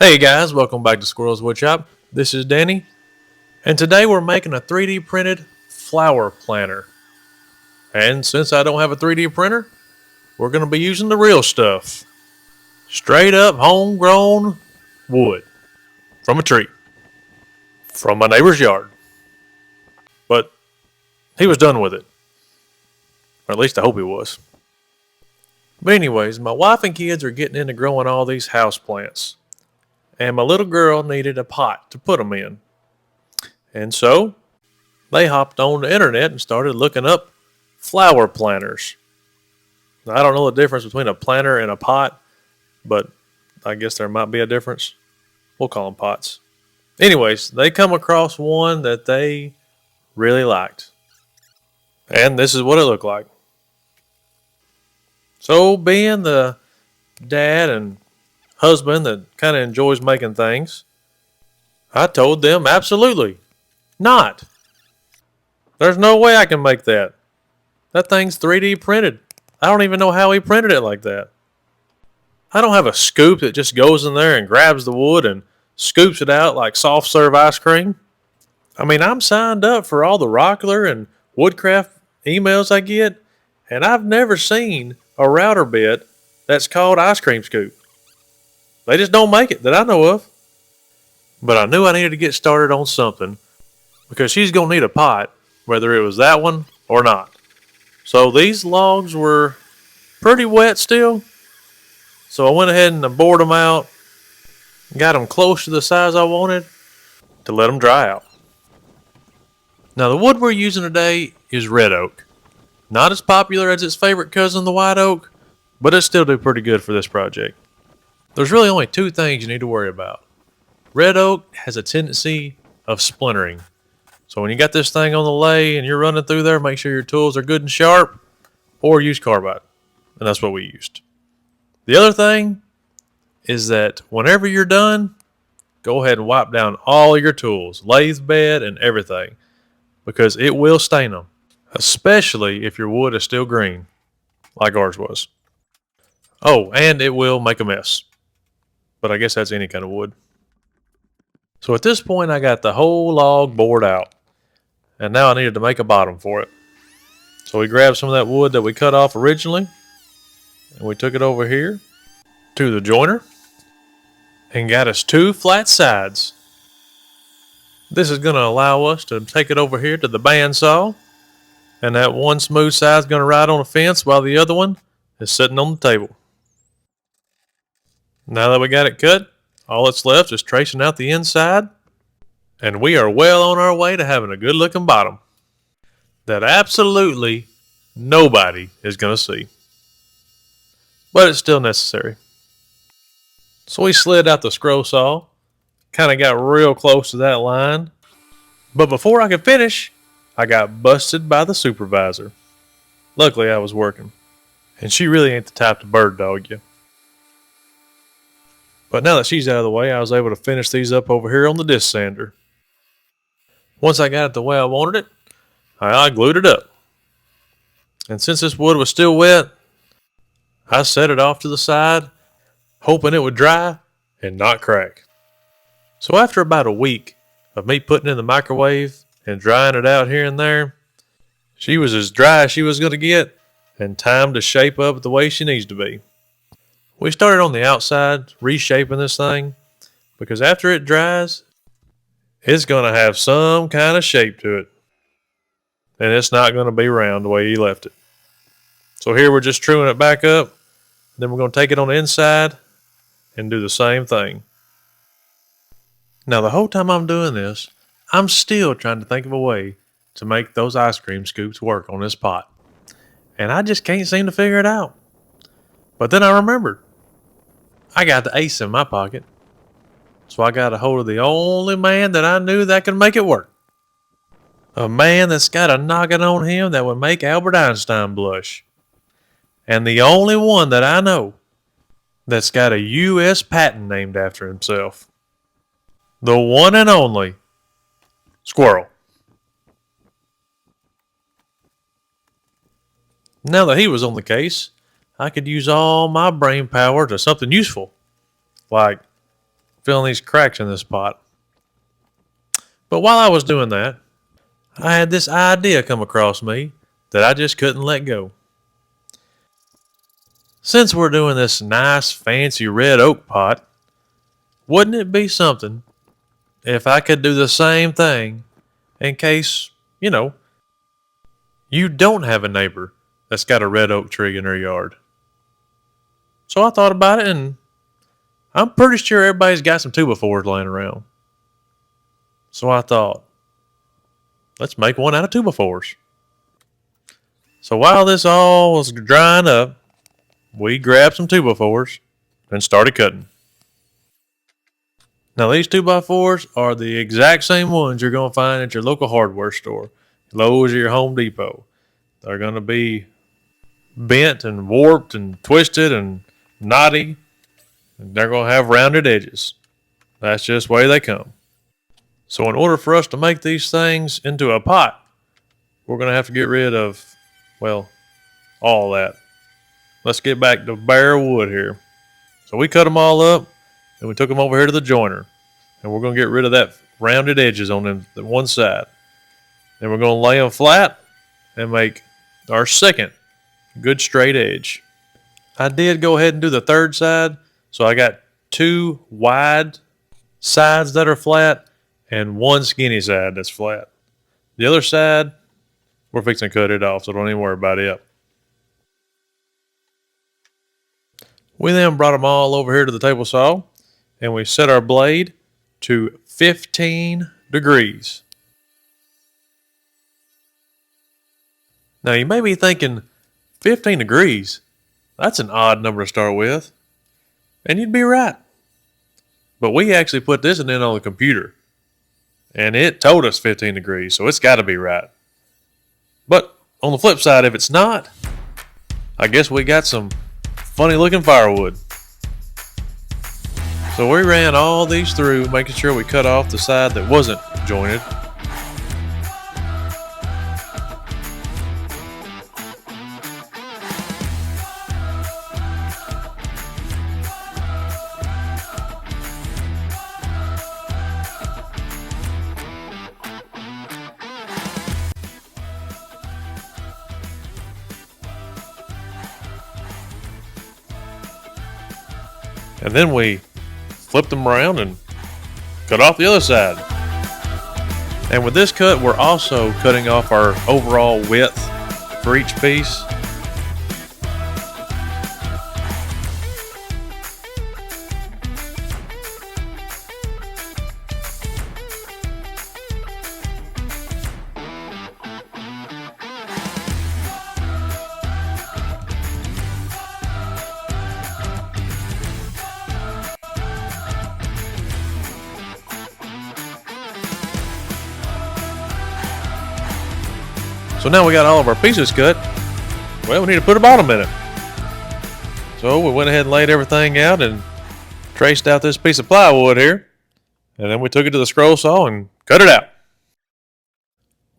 Hey guys, welcome back to Squirrel's Woodshop. This is Danny, and today we're making a 3D printed flower planter. And since I don't have a 3D printer, we're going to be using the real stuff. Straight up homegrown wood from a tree, from my neighbor's yard. But he was done with it, or at least I hope he was. But anyways, my wife and kids are getting into growing all these house plants, and my little girl needed a pot to put them in. And so they hopped on the internet and started looking up flower planters. Now, I don't know the difference between a planter and a pot, but I guess there might be a difference. We'll call them pots. Anyways, they come across one that they really liked. And this is what it looked like. So, being the dad and husband that kind of enjoys making things, I told them absolutely not. There's no way I can make that. That thing's 3D printed. I don't even know how he printed it like that. I don't have a scoop that just goes in there and grabs the wood and scoops it out like soft serve ice cream. I mean, I'm signed up for all the Rockler and Woodcraft emails I get, and I've never seen a router bit that's called ice cream scoop. They just don't make it that I know of. But I knew I needed to get started on something because she's going to need a pot, whether it was that one or not. So these logs were pretty wet still. So I went ahead and bored them out, got them close to the size I wanted to let them dry out. Now the wood we're using today is red oak. Not as popular as its favorite cousin, the white oak, but it still do pretty good for this project. There's really only two things you need to worry about. Red oak has a tendency of splintering. So when you got this thing on the lay and you're running through there, make sure your tools are good and sharp, or use carbide. And that's what we used. The other thing is that whenever you're done, go ahead and wipe down all your tools, lathe bed and everything, because it will stain them, especially if your wood is still green, like ours was. Oh, and it will make a mess. But I guess that's any kind of wood. So at this point, I got the whole log bored out. And now I needed to make a bottom for it. So we grabbed some of that wood that we cut off originally, and we took it over here to the joiner and got us two flat sides. This is going to allow us to take it over here to the bandsaw, and that one smooth side is going to ride on the fence while the other one is sitting on the table. Now that we got it cut, all that's left is tracing out the inside, and we are well on our way to having a good looking bottom that absolutely nobody is going to see. But it's still necessary. So we slid out the scroll saw, kind of got real close to that line, but before I could finish, I got busted by the supervisor. Luckily I was working, and she really ain't the type to bird dog you. But now that she's out of the way, I was able to finish these up over here on the disc sander. Once I got it the way I wanted it, I glued it up. And since this wood was still wet, I set it off to the side, hoping it would dry and not crack. So after about a week of me putting it in the microwave and drying it out here and there, she was as dry as she was going to get and time to shape up the way she needs to be. We started on the outside reshaping this thing because after it dries, it's going to have some kind of shape to it. And it's not going to be round the way you left it. So here we're just truing it back up. Then we're going to take it on the inside and do the same thing. Now the whole time I'm doing this, I'm still trying to think of a way to make those ice cream scoops work on this pot. And I just can't seem to figure it out. But then I remembered. I got the ace in my pocket. So I got a hold of the only man that I knew that could make it work. A man that's got a noggin on him that would make Albert Einstein blush. And the only one that I know that's got a U.S. patent named after himself. The one and only Squirrel. Now that he was on the case, I could use all my brain power to something useful, like filling these cracks in this pot. But while I was doing that, I had this idea come across me that I just couldn't let go. Since we're doing this nice fancy red oak pot, wouldn't it be something if I could do the same thing in case, you don't have a neighbor that's got a red oak tree in their yard? So I thought about it, and I'm pretty sure everybody's got some 2x4s laying around. So I thought, let's make one out of 2x4s. So while this all was drying up, we grabbed some 2x4s and started cutting. Now these 2x4s are the exact same ones you're going to find at your local hardware store, Lowe's or your Home Depot. They're going to be bent and warped and twisted and knotty, and they're going to have rounded edges. That's just the way they come. So in order for us to make these things into a pot, we're going to have to get rid of, all that. Let's get back to bare wood here. So we cut them all up, and we took them over here to the joiner. And we're going to get rid of that rounded edges on them, the one side. Then we're going to lay them flat and make our second good straight edge. I did go ahead and do the third side. So I got 2 wide sides that are flat and 1 skinny side that's flat. The other side, we're fixing to cut it off, so don't even worry about it. We then brought them all over here to the table saw, and we set our blade to 15 degrees. Now you may be thinking, 15 degrees? That's an odd number to start with. And you'd be right. But we actually put this in on the computer, and it told us 15 degrees, so it's got to be right. But on the flip side, if it's not, I guess we got some funny looking firewood. So we ran all these through, making sure we cut off the side that wasn't jointed. And then we flipped them around and cut off the other side. And with this cut, we're also cutting off our overall width for each piece. So now we got all of our pieces cut. Well, we need to put a bottom in it. So we went ahead and laid everything out and traced out this piece of plywood here. And then we took it to the scroll saw and cut it out.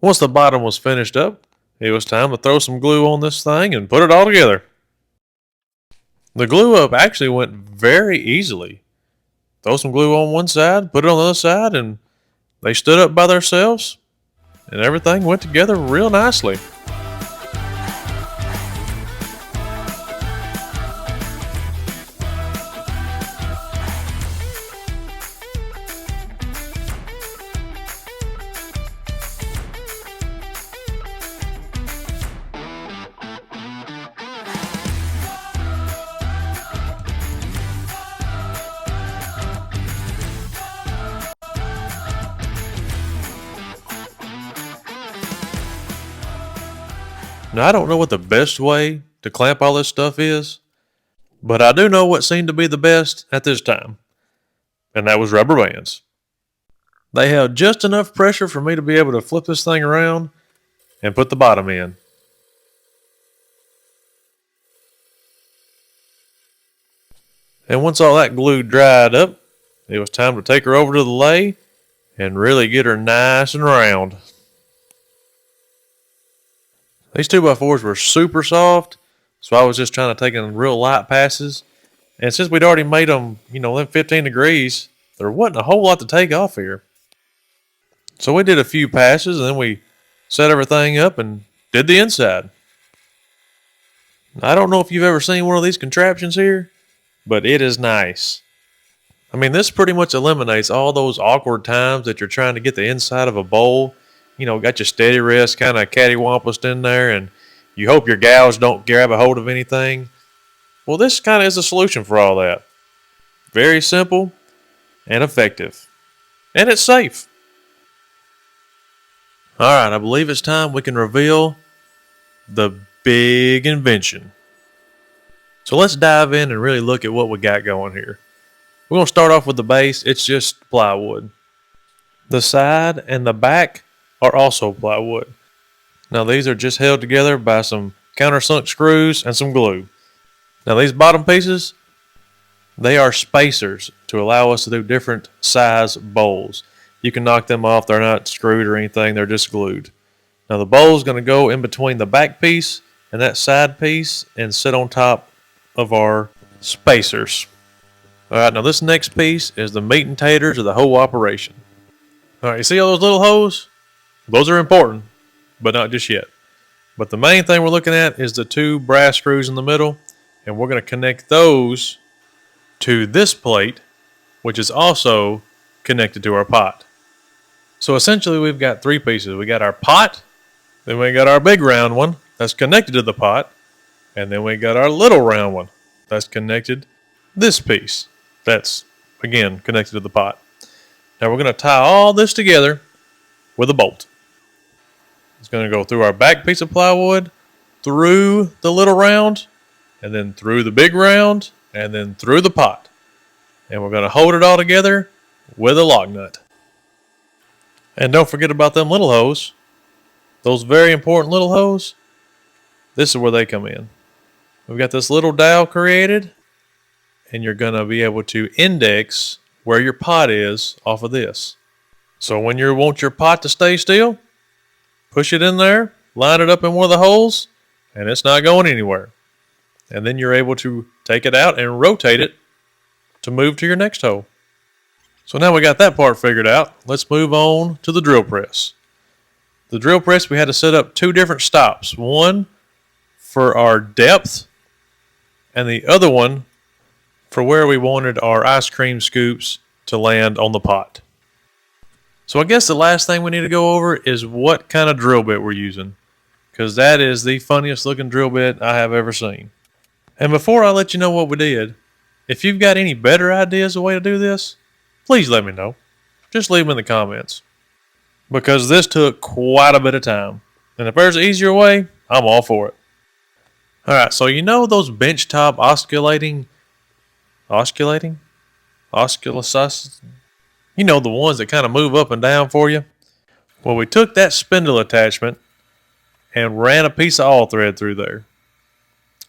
Once the bottom was finished up, it was time to throw some glue on this thing and put it all together. The glue up actually went very easily. Throw some glue on one side, put it on the other side, and they stood up by themselves. And everything went together real nicely. Now, I don't know what the best way to clamp all this stuff is, but I do know what seemed to be the best at this time, and that was rubber bands. They held just enough pressure for me to be able to flip this thing around and put the bottom in. And once all that glue dried up, it was time to take her over to the lathe and really get her nice and round. These 2x4s were super soft, so I was just trying to take in real light passes. And since we'd already made them, them 15 degrees, there wasn't a whole lot to take off here. So we did a few passes and then we set everything up and did the inside. I don't know if you've ever seen one of these contraptions here, but it is nice. I mean, this pretty much eliminates all those awkward times that you're trying to get the inside of a bowl. You know, got your steady wrist kind of cattywampus in there, and you hope your gouge don't grab a hold of anything. Well, this kind of is a solution for all that. Very simple and effective. And it's safe. Alright, I believe it's time we can reveal the big invention. So let's dive in and really look at what we got going here. We're going to start off with the base. It's just plywood. The side and the back are also plywood. Now these are just held together by some countersunk screws and some glue. Now these bottom pieces, they are spacers to allow us to do different size bowls. You can knock them off. They're not screwed or anything. They're just glued. Now the bowl is going to go in between the back piece and that side piece and sit on top of our spacers. Alright, now this next piece is the meat and taters of the whole operation. Alright, you see all those little holes? Those are important, but not just yet. But the main thing we're looking at is the two brass screws in the middle, and we're going to connect those to this plate, which is also connected to our pot. So essentially we've got three pieces. We got our pot, then we got our big round one that's connected to the pot, and then we got our little round one that's connected this piece. That's, again, connected to the pot. Now we're going to tie all this together with a bolt. It's going to go through our back piece of plywood, through the little round, and then through the big round, and then through the pot. And we're going to hold it all together with a lock nut. And don't forget about them little holes. Those very important little holes. This is where they come in. We've got this little dowel created, and you're going to be able to index where your pot is off of this. So when you want your pot to stay still, push it in there, line it up in one of the holes, and it's not going anywhere. And then you're able to take it out and rotate it to move to your next hole. So now we got that part figured out. Let's move on to the drill press. The drill press, we had to set up two different stops. One for our depth, and the other one for where we wanted our ice cream scoops to land on the pot. So I guess the last thing we need to go over is what kind of drill bit we're using, because that is the funniest looking drill bit I have ever seen. And before I let you know what we did, if you've got any better ideas of a way to do this, please let me know. Just leave them in the comments, because this took quite a bit of time. And if there's an easier way, I'm all for it. Alright, so you know those benchtop oscillating? You know, the ones that kind of move up and down for you? Well, we took that spindle attachment and ran a piece of all thread through there.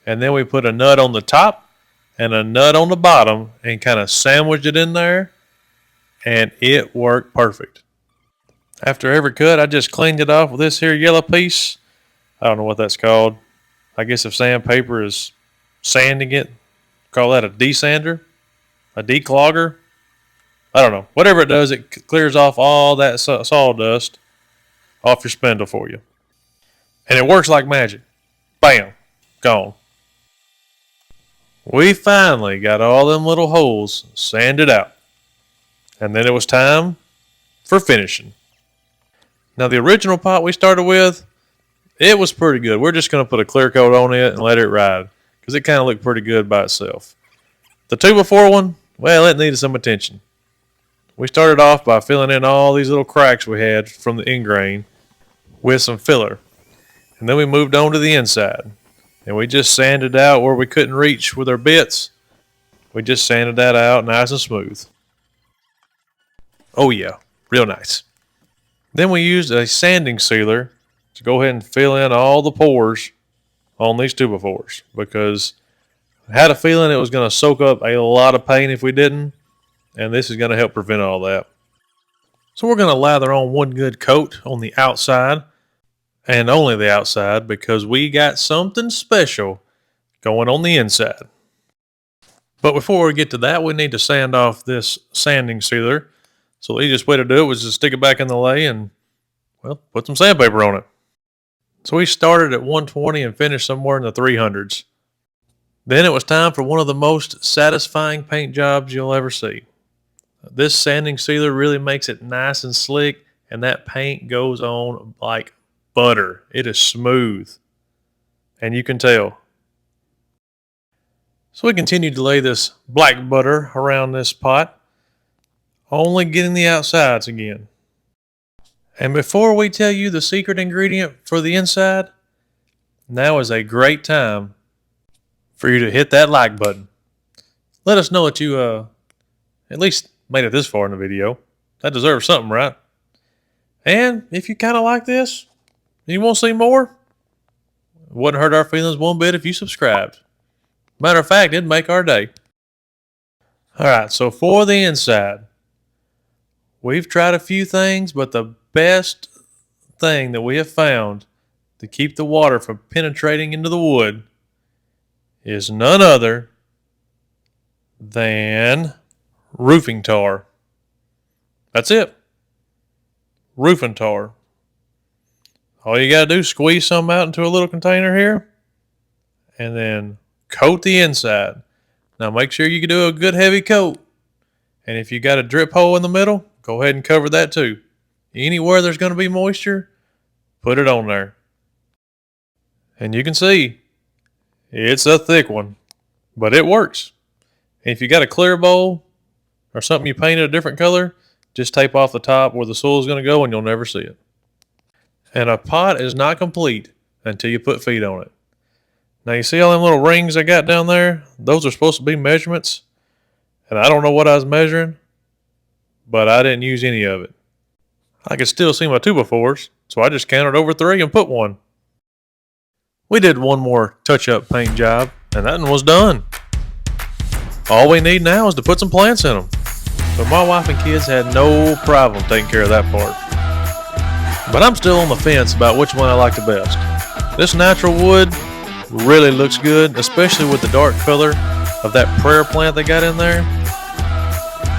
And then we put a nut on the top and a nut on the bottom and kind of sandwiched it in there, and it worked perfect. After every cut, I just cleaned it off with this here yellow piece. I don't know what that's called. I guess if sandpaper is sanding it, call that a desander, a declogger. I don't know. Whatever it does, it clears off all that sawdust off your spindle for you. And it works like magic. Bam. Gone. We finally got all them little holes sanded out. And then it was time for finishing. Now the original pot we started with, it was pretty good. We're just going to put a clear coat on it and let it ride, because it kind of looked pretty good by itself. The 2x4 one, well, it needed some attention. We started off by filling in all these little cracks we had from the end grain with some filler. And then we moved on to the inside. And we just sanded out where we couldn't reach with our bits. We just sanded that out nice and smooth. Oh yeah, real nice. Then we used a sanding sealer to go ahead and fill in all the pores on these 2x4s, because I had a feeling it was going to soak up a lot of paint if we didn't, and this is going to help prevent all that. So we're going to lather on one good coat on the outside, and only the outside, because we got something special going on the inside. But before we get to that, we need to sand off this sanding sealer. So the easiest way to do it was to stick it back in the lay and, well, put some sandpaper on it. So we started at 120 and finished somewhere in the 300s. Then it was time for one of the most satisfying paint jobs you'll ever see. This sanding sealer really makes it nice and slick, and that paint goes on like butter. It is smooth, and you can tell. So we continued to lay this black butter around this pot, only getting the outsides again. And before we tell you the secret ingredient for the inside, now is a great time for you to hit that like button. Let us know that you at least made it this far in the video. That deserves something, right? And if you kind of like this and you want to see more, it wouldn't hurt our feelings one bit if you subscribed. Matter of fact, it'd make our day. Alright, so for the inside, we've tried a few things, but the best thing that we have found to keep the water from penetrating into the wood is none other than roofing tar. That's it. Roofing tar. All you got to do is squeeze some out into a little container here and then coat the inside. Now make sure you do a good heavy coat. And if you got a drip hole in the middle, go ahead and cover that too. Anywhere there's going to be moisture, put it on there. And you can see, it's a thick one, but it works. And if you got a clear bowl or something you painted a different color, just tape off the top where the soil is going to go and you'll never see it. And a pot is not complete until you put feet on it. Now you see all them little rings I got down there? Those are supposed to be measurements. And I don't know what I was measuring, but I didn't use any of it. I could still see my 2x4s, so I just counted over 3 and put one. We did one more touch-up paint job, and that one was done. All we need now is to put some plants in them. So my wife and kids had no problem taking care of that part. But I'm still on the fence about which one I like the best. This natural wood really looks good, especially with the dark color of that prayer plant they got in there.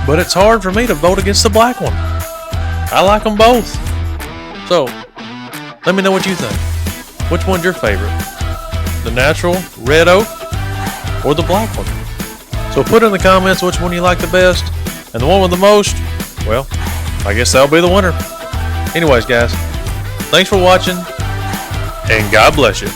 But it's hard for me to vote against the black one. I like them both. So, let me know what you think. Which one's your favorite? The natural red oak or the black one? So put in the comments which one you like the best, and the one with the most, well, I guess that'll be the winner. Anyways, guys, thanks for watching, and God bless you.